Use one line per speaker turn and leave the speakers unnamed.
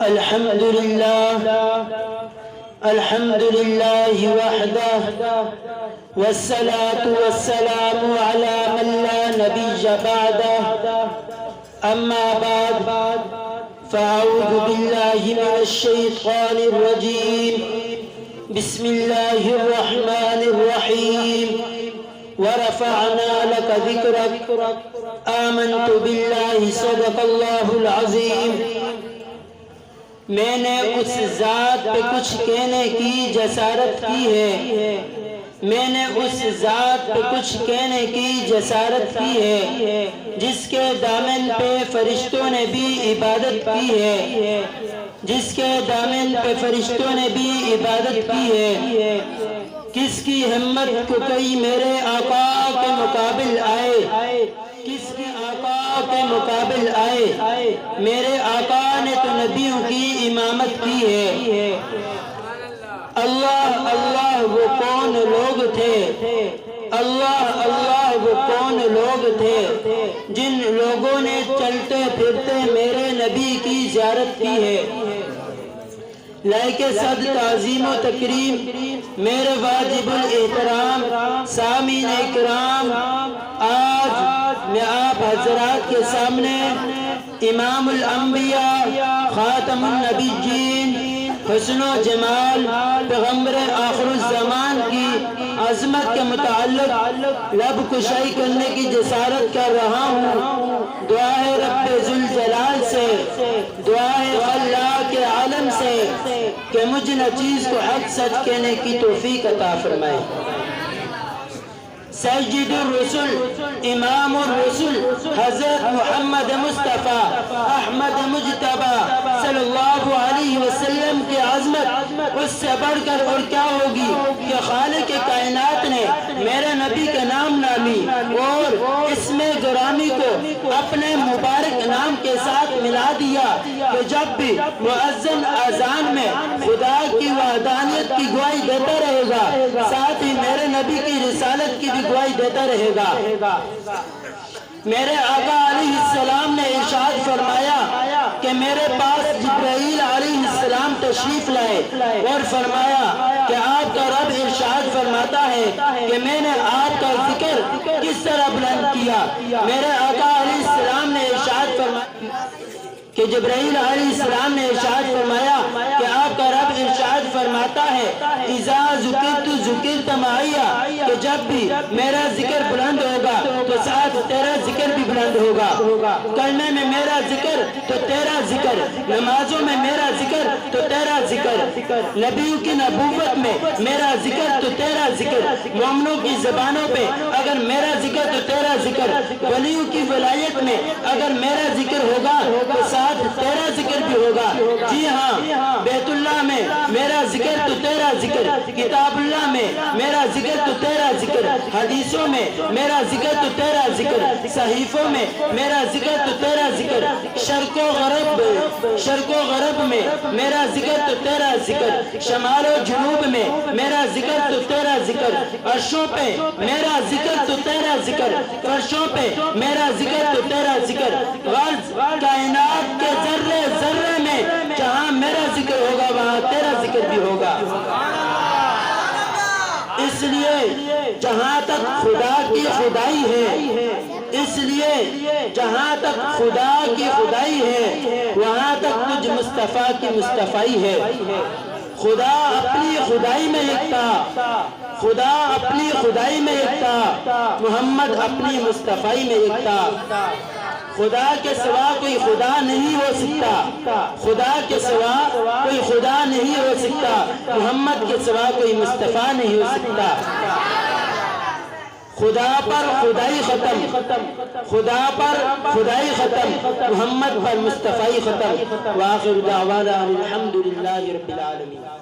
الحمد لله وحده والصلاة والسلام على من لا نبي بعده أما بعد فأعوذ بالله من الشيطان الرجيم بسم الله الرحمن الرحيم ورفعنا لك ذكرك آمنت بالله صدق الله العظيم. میں نے اس ذات پہ کچھ کہنے کی جسارت کی ہے، میں نے اس ذات پہ کچھ کہنے کی جسارت کی ہے جس کے دامن پہ فرشتوں نے بھی عبادت کی ہے، جس کے دامن پہ فرشتوں نے بھی عبادت کی ہے. کس کی ہمت کو کوئی میرے آقا کے مقابل آئے، کس کی آقا کے مقابل آئے. میرے آقا نے تو نبیوں کی امامت کی ہے. اللہ اللہ وہ کون لوگ تھے، اللہ اللہ وہ کون لوگ تھے جن لوگوں نے چلتے پھرتے میرے نبی کی زیارت کی ہے. لائق صد تعظیم و تکریم میرے واجب الاحترام سامعین اکرام، آج میں آپ حضرات کے سامنے امام الانبیاء خاتم النبیین حسن و جمال پیغمبر آخر الزمان کی عظمت کے متعلق لب کشائی کرنے کی جسارت کر رہا ہوں. دعا ہے رب ذوالجلال سے، دعا ہے خلاق عالم سے کہ مجھ نچیز کو حق سچ کہنے کی توفیق عطا فرمائے. سید الرسل امام الرسل حضرت محمد مصطفیٰ احمد مجتبی صلی اللہ علیہ وسلم کی عظمت اس سے بڑھ کر اور کیا ہوگی کہ خالق کائنات نے میرے نبی کے نام نامی اور اسم گرامی کو اپنے مبارک نام کے ساتھ ملا دیا کہ جب بھی مؤذن اذان میں خدا کی وحدانیت کی گواہی دیتا رہے گا، ساتھ ہی میرے نبی کی رسالت کی بھی گواہی دیتا رہے گا. میرے آقا علیہ السلام نے ارشاد فرمایا کہ میرے پاس جبرائیل علیہ السلام تشریف لائے اور فرمایا کہ آپ کا رب ارشاد فرماتا ہے کہ میں نے آپ کا ذکر کس طرح بلند کیا. میرے آقا علیہ السلام نے ارشاد فرمایا کہ جبرائیل علیہ السلام نے ارشاد فرمایا کہ آپ کا رب ارشاد فرماتا ہے اذا ذکرت ذکرت معیا، کہ جب بھی میرا ذکر بلند ہوگا تو ساتھ تیرا ذکر بھی بلند ہوگا. کلمے میں میرا ذکر تو تیرا ذکر، نمازوں میں میرا ذکر تو تیرا ذکر، نبیوں کی نبوت میں میرا ذکر تو تیرا ذکر، مومنوں کی زبانوں پہ اگر میرا ذکر تو تیرا ذکر، ولیوں کی ولایت میں اگر میرا ذکر ہوگا تو تیرا ذکر بھی ہوگا. جی ہاں، بیت اللہ میں میرا ذکر تو تیرا ذکر، کتاب اللہ میں میرا ذکر تو تیرا ذکر، حدیثوں میں میرا ذکر تو تیرا ذکر، صحیفوں میں میرا ذکر تو تیرا ذکر، شرق و غرب میں میرا ذکر تو تیرا ذکر، شمال و جنوب میں میرا ذکر تو تیرا ذکر، عرشوں پہ میرا ذکر تو تیرا ذکر، فرشوں پہ میرا ذکر تو تیرا ذکر، غرض کائنات کے ذرے ذرے میں جہاں میرا ذکر ہوگا وہاں تیرا ذکر بھی ہوگا. اس لیے جہاں تک خدا کی خدائی ہے، اس لیے جہاں تک خدا کی خدائی ہے وہاں تک تجھ مصطفیٰ کی مصطفائی ہے. خدا اپنی خدائی میں یکتا، خدا اپنی خدائی میں یکتا، محمد اپنی مصطفائی میں یکتا. خدا کے سوا کوئی خدا نہیں ہو سکتا، خدا کے سوا کوئی خدا نہیں ہو سکتا، محمد کے سوا کوئی مصطفیٰ نہیں ہو سکتا. خدا پر خدائی ختم، خدا پر خدائی ختم، محمد پر مصطفیٰ ختم. وآخر دعوانا الحمدللہ رب العالمین.